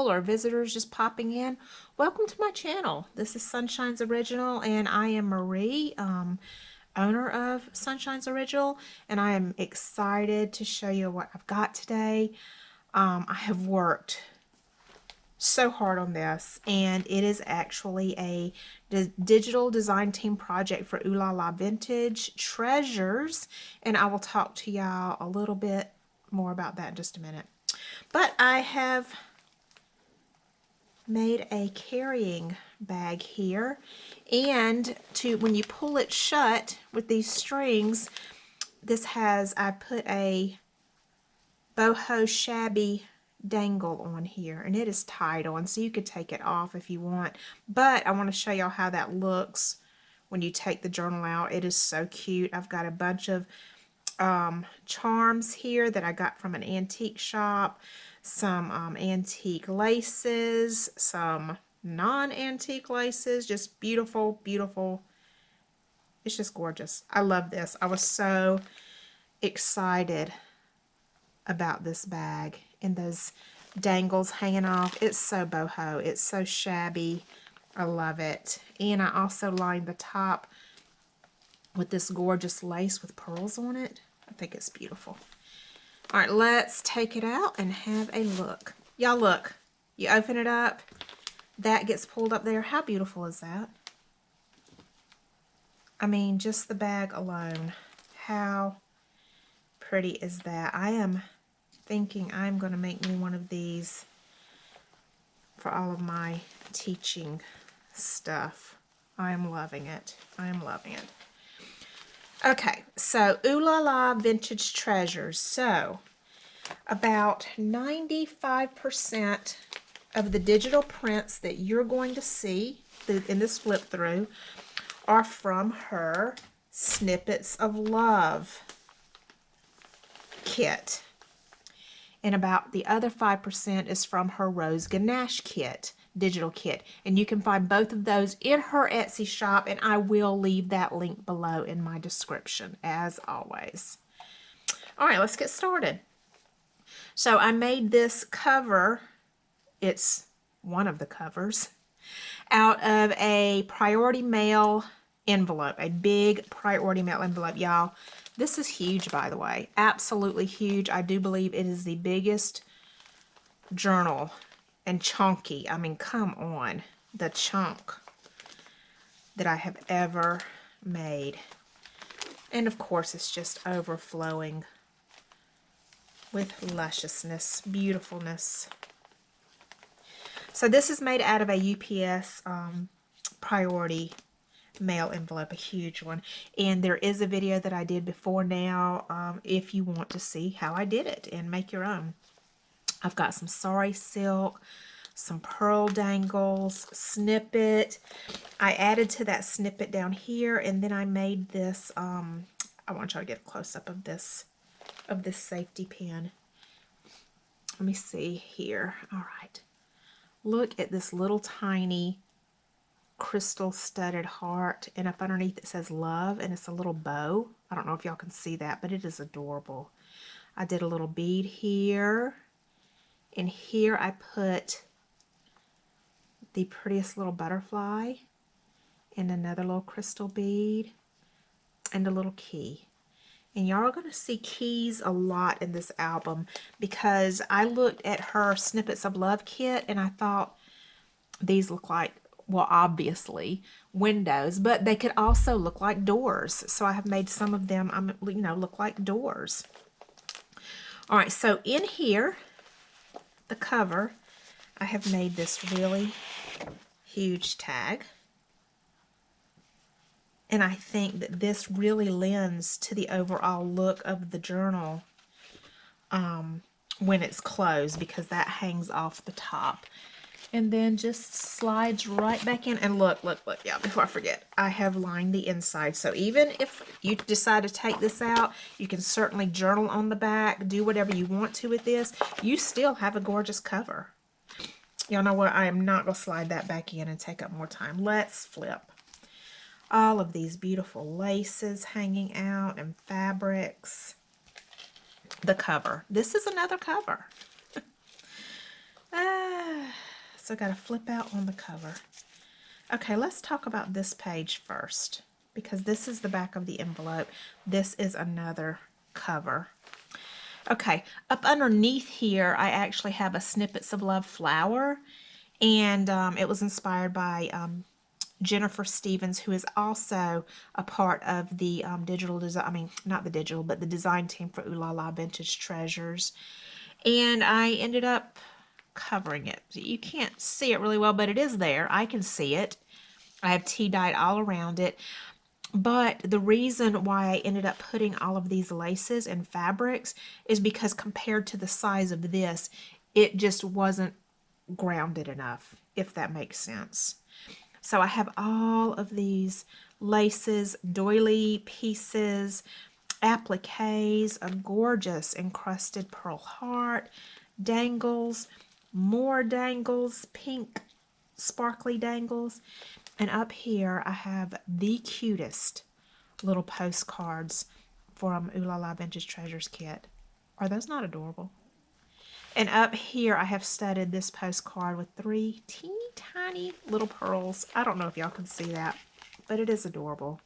people or visitors just popping in, welcome to my channel. This is Sunshine's Original, and I am Marie, owner of Sunshine's Original, and I am excited to show you what I've got today. I have worked so hard on this, and it is actually a digital design team project for Oohlala Vintage Treasures, and I will talk to y'all a little bit more about that in just a minute. But I have made a carrying bag here, and when you pull it shut with these strings, I put a boho shabby dangle on here, and it is tied on, so you could take it off if you want, but I want to show y'all how that looks when you take the journal out. It is so cute. I've got a bunch of charms here that I got from an antique shop, some antique laces, some non-antique laces, just beautiful, beautiful. It's just gorgeous. I love this. I was so excited about this bag and those dangles hanging off. It's so boho. It's so shabby. I love it. And I also lined the top with this gorgeous lace with pearls on it. I think it's beautiful. All right, let's take it out and have a look. Y'all look. You open it up. That gets pulled up there. How beautiful is that? I mean, just the bag alone. How pretty is that? I am thinking I'm going to make me one of these for all of my teaching stuff. I am loving it. I am loving it. Okay, so Oohlala Vintage Treasures. So about 95% of the digital prints that you're going to see in this flip through are from her Snippets of Love kit. And about the other 5% is from her Rose Ganache kit, digital kit. And you can find both of those in her Etsy shop, and I will leave that link below in my description, as always. All right, let's get started. So I made this cover, it's one of the covers, out of a Priority Mail envelope, a big Priority Mail envelope, y'all. This is huge, by the way. Absolutely huge. I do believe it is the biggest journal, and chunky. I mean, come on. The chunk that I have ever made. And of course, it's just overflowing with lusciousness, beautifulness. So this is made out of a UPS Priority Mail envelope, a huge one, and there is a video that I did before now if you want to see how I did it and make your own. I've got some sari silk, some pearl dangles, snippet. I added to that snippet down here, and then I made this I want y'all to get a close-up of this safety pin. Let me see here. All right, look at this little tiny crystal studded heart, and up underneath it says love, and it's a little bow. I don't know if y'all can see that, but it is adorable. I did a little bead here, and here I put the prettiest little butterfly, and another little crystal bead, and a little key. And y'all are going to see keys a lot in this album, because I looked at her Snippets of Love kit and I thought these look like, well, obviously windows, but they could also look like doors. So I have made some of them, you know, look like doors. All right, so in here, the cover, I have made this really huge tag. And I think that this really lends to the overall look of the journal when it's closed, because that hangs off the top. And then just slides right back in. And look, yeah, before I forget, I have lined the inside. So even if you decide to take this out, you can certainly journal on the back, do whatever you want to with this. You still have a gorgeous cover. Y'all know what? I am not going to slide that back in and take up more time. Let's flip. All of these beautiful laces hanging out and fabrics. The cover. This is another cover. So I got a flip out on the cover. Okay, let's talk about this page first, because this is the back of the envelope. This is another cover. Okay, up underneath here, I actually have a Snippets of Love flower, and it was inspired by Jennifer Stevens, who is also a part of the digital design, I mean, not the digital, but the design team for Oohlala Vintage Treasures. And I ended up covering it. You can't see it really well, but it is there. I can see it. I have tea dyed all around it. But the reason why I ended up putting all of these laces and fabrics is because compared to the size of this, it just wasn't grounded enough, if that makes sense. So I have all of these laces, doily pieces, appliques, a gorgeous encrusted pearl heart, dangles, more dangles, pink sparkly dangles. And up here I have the cutest little postcards from Oohlala Vintage Treasures kit. Are those not adorable? And up here I have studded this postcard with 3 teeny tiny little pearls. I don't know if y'all can see that, but it is adorable.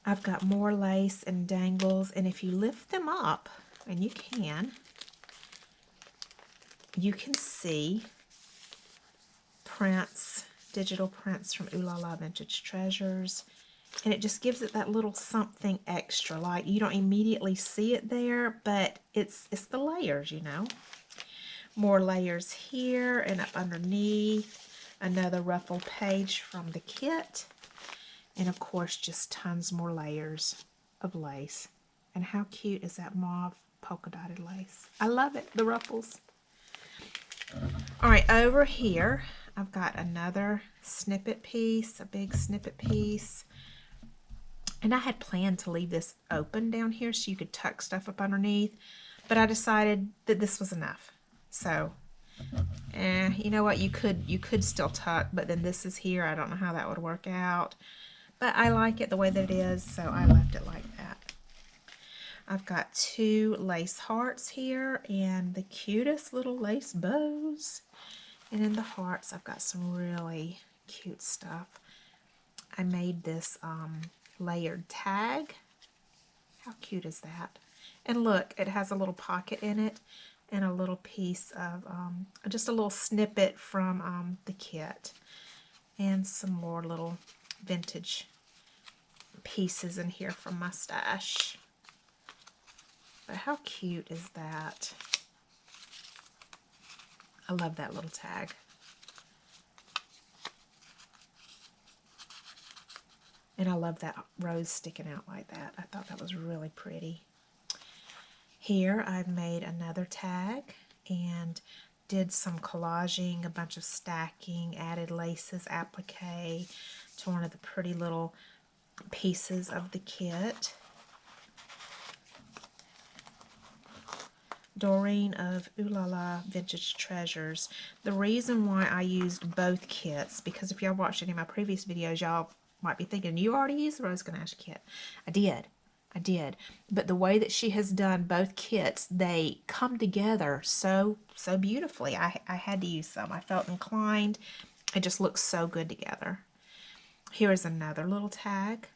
I've got more lace and dangles, and if you lift them up, and you can see prints, digital prints from Oohlala Vintage Treasures, and it just gives it that little something extra. Like, you don't immediately see it there, but it's the layers, you know. More layers here, and up underneath, another ruffle page from the kit. And of course, just tons more layers of lace. And how cute is that mauve polka dotted lace? I love it, the ruffles. All right, over here, I've got another snippet piece, a big snippet piece. And I had planned to leave this open down here so you could tuck stuff up underneath, but I decided that this was enough. So, you know what? You could still tuck, but then this is here. I don't know how that would work out. But I like it the way that it is, so I left it like that. I've got 2 lace hearts here and the cutest little lace bows. And in the hearts, I've got some really cute stuff. I made this layered tag. How cute is that? And look, it has a little pocket in it and a little piece of, just a little snippet from the kit. And some more little vintage pieces in here from my stash. But how cute is that? I love that little tag. And I love that rose sticking out like that. I thought that was really pretty. Here I've made another tag and did some collaging, a bunch of stacking, added laces, applique to one of the pretty little pieces of the kit. Doreen of Oohlala Vintage Treasures. The reason why I used both kits, because if y'all watched any of my previous videos, y'all might be thinking, you already used the Rose Ganache kit. I did. But the way that she has done both kits, they come together so beautifully. I had to use some. I felt inclined. It just looks so good together. Here is another little tag.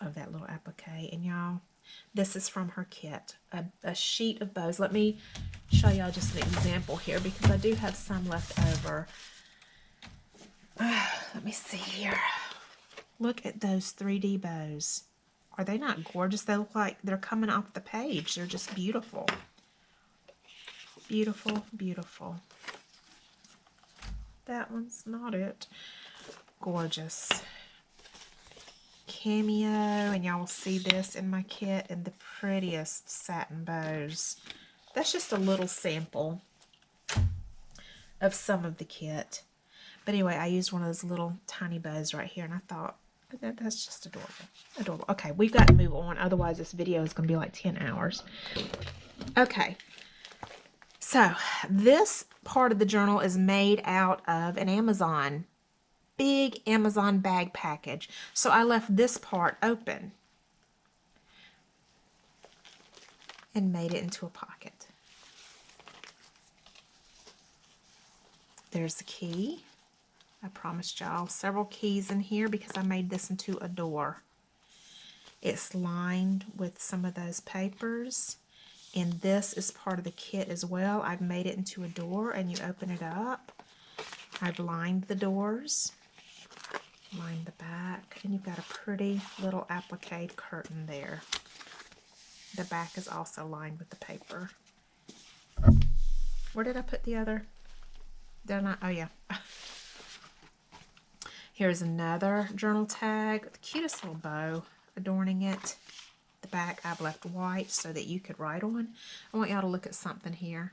Of that little applique. And y'all, this is from her kit. A sheet of bows. Let me show y'all just an example here because I do have some left over. Let me see here. Look at those 3D bows. Are they not gorgeous? They look like they're coming off the page. They're just beautiful. Beautiful, beautiful. That one's not it. Gorgeous. Cameo, and y'all will see this in my kit, and the prettiest satin bows. That's just a little sample of some of the kit. But anyway, I used one of those little tiny bows right here, and I thought, that's just adorable. Adorable. Okay, we've got to move on, otherwise this video is going to be like 10 hours. Okay, so this part of the journal is made out of an Amazon big Amazon bag package. So I left this part open. and made it into a pocket. There's the key. I promised y'all several keys in here because I made this into a door. It's lined with some of those papers, and this is part of the kit as well. I've made it into a door, and you open it up. I've lined the doors, lined the back, and you've got a pretty little applique curtain there. The back is also lined with the paper. Where did I put the other? Did I not? Oh, yeah. Here's another journal tag with the cutest little bow adorning it. The back I've left white so that you could write on. I want y'all to look at something here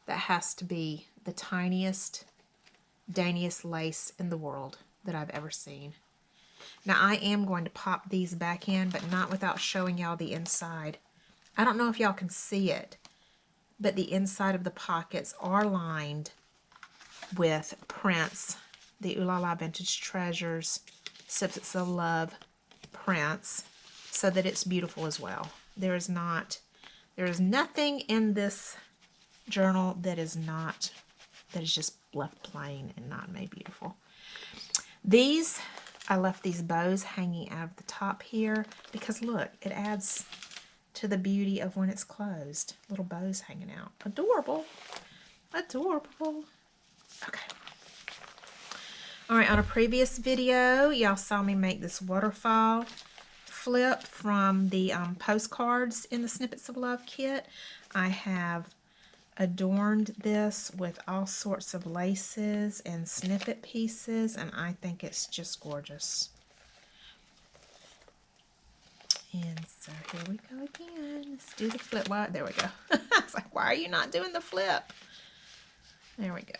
that has to be the tiniest, daintiest lace in the world that I've ever seen. Now I am going to pop these back in, but not without showing y'all the inside. I don't know if y'all can see it, but the inside of the pockets are lined with prints. The Oohlala Vintage Treasures Sips of Love prints, so that it's beautiful as well. There is nothing in this journal that is just left plain and not made beautiful. These, I left these bows hanging out of the top here because look, it adds to the beauty of when it's closed. Little bows hanging out. Adorable. Adorable. Okay. Alright, on a previous video, y'all saw me make this waterfall flip from the postcards in the Snippets of Love kit. I have adorned this with all sorts of laces and snippet pieces, and I think it's just gorgeous. And so here we go again. Let's do the flip. Well, there we go. I was like, why are you not doing the flip? There we go.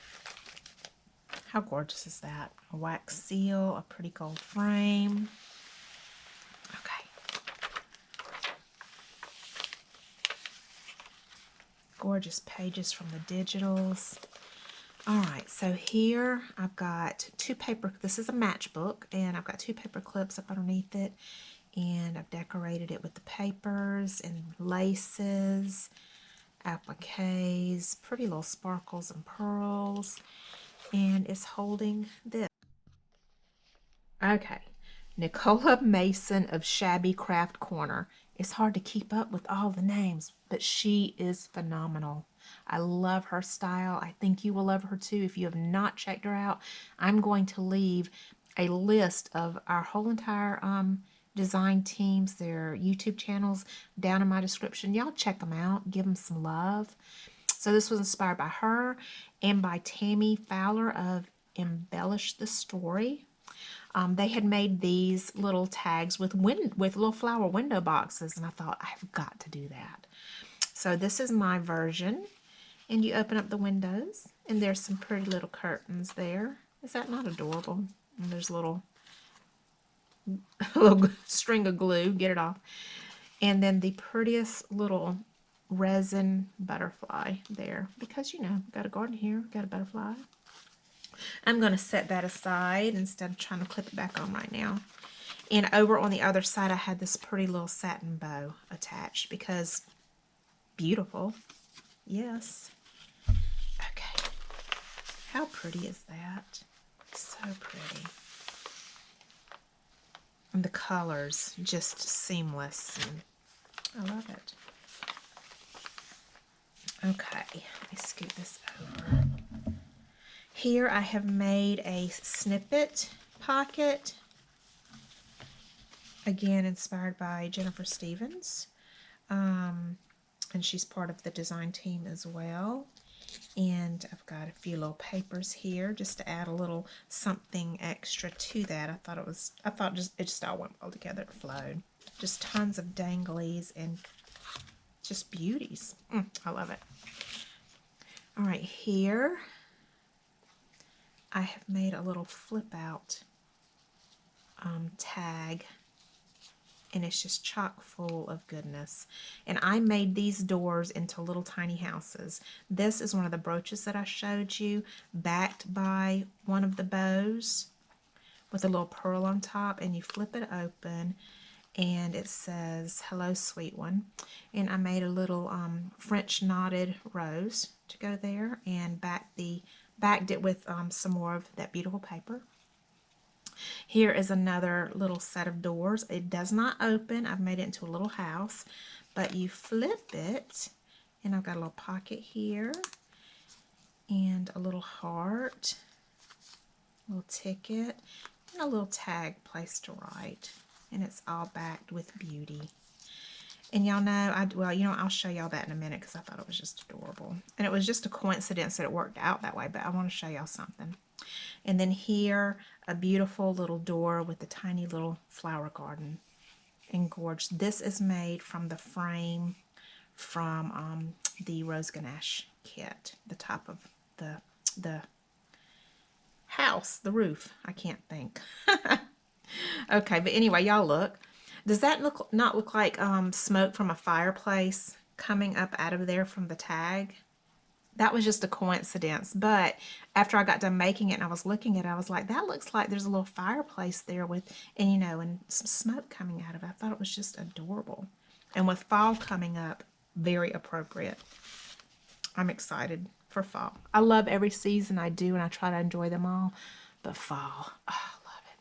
How gorgeous is that? A wax seal, a pretty gold frame. Okay. Gorgeous pages from the digitals. Alright, so here I've got two paper, this is a matchbook, and I've got two paper clips up underneath it, and I've decorated it with the papers and laces, appliques, pretty little sparkles and pearls, and it's holding this. Okay, Nicola Mason of Shabby Craft Corner. It's hard to keep up with all the names, but she is phenomenal. I love her style. I think you will love her too. If you have not checked her out, I'm going to leave a list of our whole entire design teams, their YouTube channels down in my description. Y'all check them out. Give them some love. So this was inspired by her and by Tammy Fowler of Embellish the Story. They had made these little tags with little flower window boxes, and I thought, I've got to do that. So this is my version, and you open up the windows, and there's some pretty little curtains there. Is that not adorable? And there's a little string of glue, get it off. And then the prettiest little resin butterfly there, because you know, got a garden here, got a butterfly. I'm going to set that aside instead of trying to clip it back on right now. And over on the other side, I had this pretty little satin bow attached because beautiful. Yes. Okay. How pretty is that? So pretty. And the colors just seamless. And I love it. Okay. Let me scoot this over. Here I have made a snippet pocket, again inspired by Jennifer Stevens, and she's part of the design team as well. And I've got a few little papers here just to add a little something extra to that. It just all went well together. It flowed. Just tons of danglies and just beauties. I love it. All right, here I have made a little flip out tag, and it's just chock full of goodness. And I made these doors into little tiny houses. This is one of the brooches that I showed you, backed by one of the bows with a little pearl on top, and you flip it open and it says, "Hello, sweet one." And I made a little French knotted rose to go there, and backed it with some more of that beautiful paper. Here is another little set of doors. It does not open. I've made it into a little house, but you flip it, and I've got a little pocket here, and a little heart, a little ticket, and a little tag place to write. And it's all backed with beauty. And y'all know, well, you know, I'll show y'all that in a minute because I thought it was just adorable. And it was just a coincidence that it worked out that way, but I want to show y'all something. And then here, a beautiful little door with a tiny little flower garden. And gorgeous. This is made from the frame from the Rose Ganache kit. The top of the house, the roof. I can't think. Okay, but anyway, y'all look. Does that not look like smoke from a fireplace coming up out of there from the tag? That was just a coincidence, but after I got done making it and I was looking at it, I was like, that looks like there's a little fireplace there with, and you know, and some smoke coming out of it. I thought it was just adorable. And with fall coming up, very appropriate. I'm excited for fall. I love every season I do, and I try to enjoy them all, but fall, oh, I love it.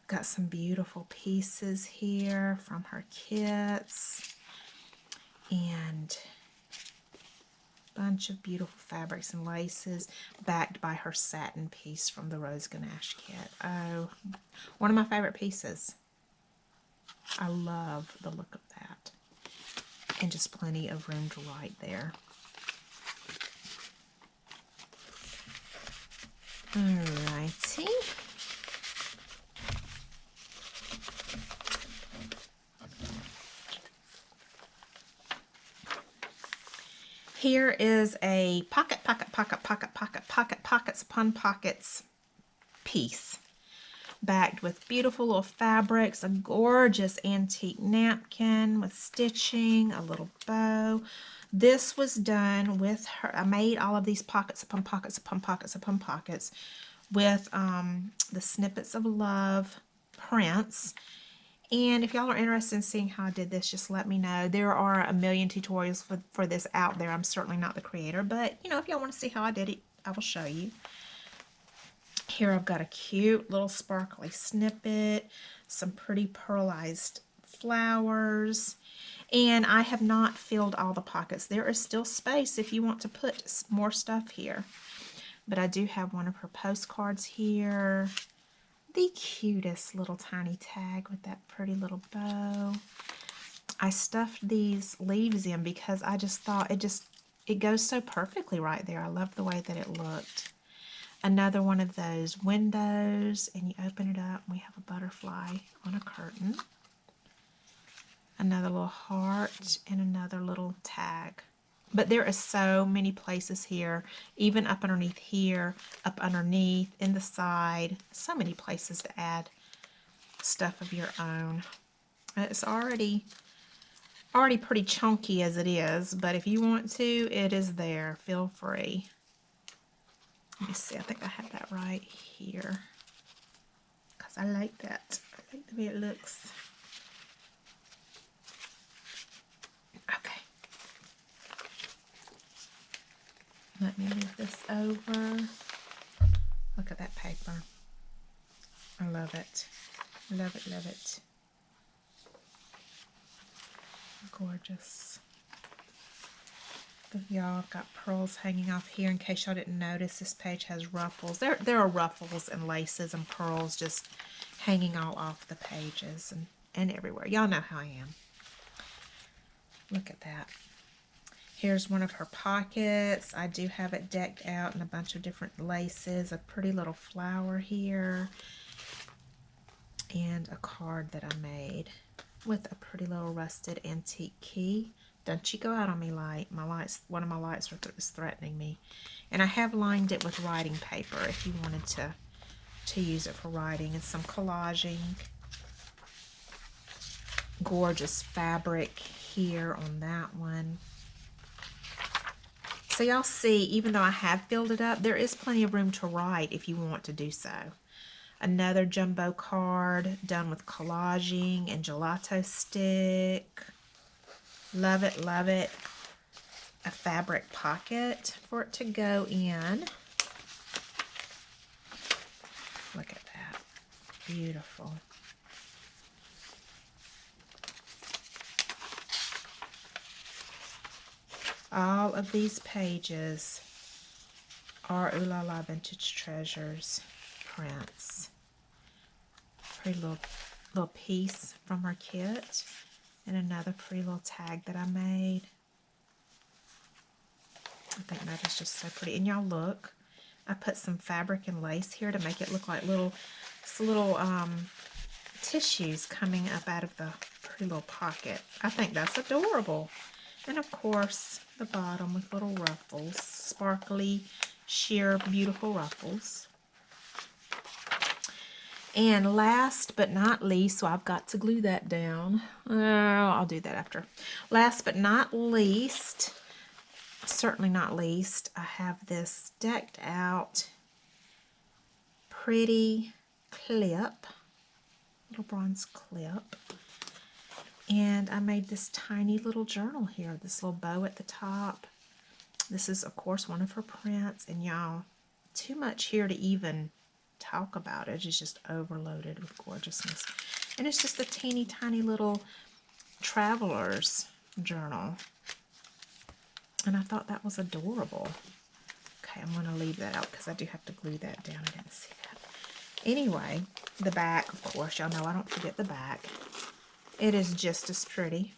Got some beautiful pieces here from her kits, and bunch of beautiful fabrics and laces backed by her satin piece from the Rose Ganache kit. Oh, one of my favorite pieces. I love the look of that. And just plenty of room to write there. Alrighty. Here is a pockets upon pockets piece, backed with beautiful little fabrics, a gorgeous antique napkin with stitching, a little bow. This was done with her. I made all of these pockets upon pockets upon pockets upon pockets with the Snippets of Love prints. And if y'all are interested in seeing how I did this, just let me know. There are a million tutorials for this out there. I'm certainly not the creator, but you know, if y'all want to see how I did it, I will show you. Here I've got a cute little sparkly snippet, some pretty pearlized flowers, and I have not filled all the pockets. There is still space if you want to put more stuff here. But I do have one of her postcards here. The cutest little tiny tag with that pretty little bow. I stuffed these leaves in because I just thought it goes so perfectly right there. I love the way that it looked. Another one of those windows, and you open it up and we have a butterfly on a curtain. Another little heart and another little tag. But there are so many places here, even up underneath here, up underneath, in the side. So many places to add stuff of your own. It's already pretty chunky as it is, but if you want to, it is there. Feel free. Let me see, I think I have that right here. Because I like that. I like the way it looks. Okay. Let me move this over. Look at that paper. I love it. Love it, love it. Gorgeous. Y'all, I've got pearls hanging off here. In case y'all didn't notice, this page has ruffles. There are ruffles and laces and pearls just hanging all off the pages and everywhere. Y'all know how I am. Look at that. Here's one of her pockets. I do have it decked out in a bunch of different laces. A pretty little flower here. And a card that I made with a pretty little rusted antique key. Don't you go out on me, light. One of my lights is threatening me. And I have lined it with writing paper if you wanted to use it for writing. And some collaging. Gorgeous fabric here on that one. So y'all see, even though I have filled it up, there is plenty of room to write if you want to do so. Another jumbo card done with collaging and gelato stick. Love it, love it. A fabric pocket for it to go in. Look at that. Beautiful. All of these pages are Oohlala Vintage Treasures prints. Pretty little piece from her kit. And another pretty little tag that I made. I think that is just so pretty. And y'all look, I put some fabric and lace here to make it look like little tissues coming up out of the pretty little pocket. I think that's adorable. And of course, the bottom with little ruffles, sparkly, sheer, beautiful ruffles. And last but not least, so I've got to glue that down. I'll do that after. Last but not least, certainly not least, I have this decked out pretty clip, little bronze clip. And I made this tiny little journal here, this little bow at the top. This is, of course, one of her prints. And y'all, too much here to even talk about it. It's just overloaded with gorgeousness. And it's just a teeny tiny little traveler's journal. And I thought that was adorable. Okay, I'm going to leave that out because I do have to glue that down. I didn't see that. Anyway, the back, of course, y'all know I don't forget the back. It is just as pretty.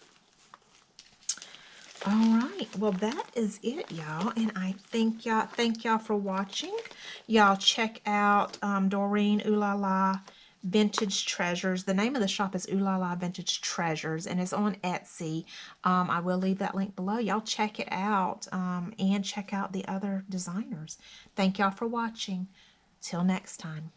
All right, well, that is it, y'all. And I thank y'all for watching. Y'all check out Doreen Oohlala Vintage Treasures. The name of the shop is Oohlala Vintage Treasures, and it's on Etsy. I will leave that link below. Y'all check it out and check out the other designers. Thank y'all for watching. Till next time.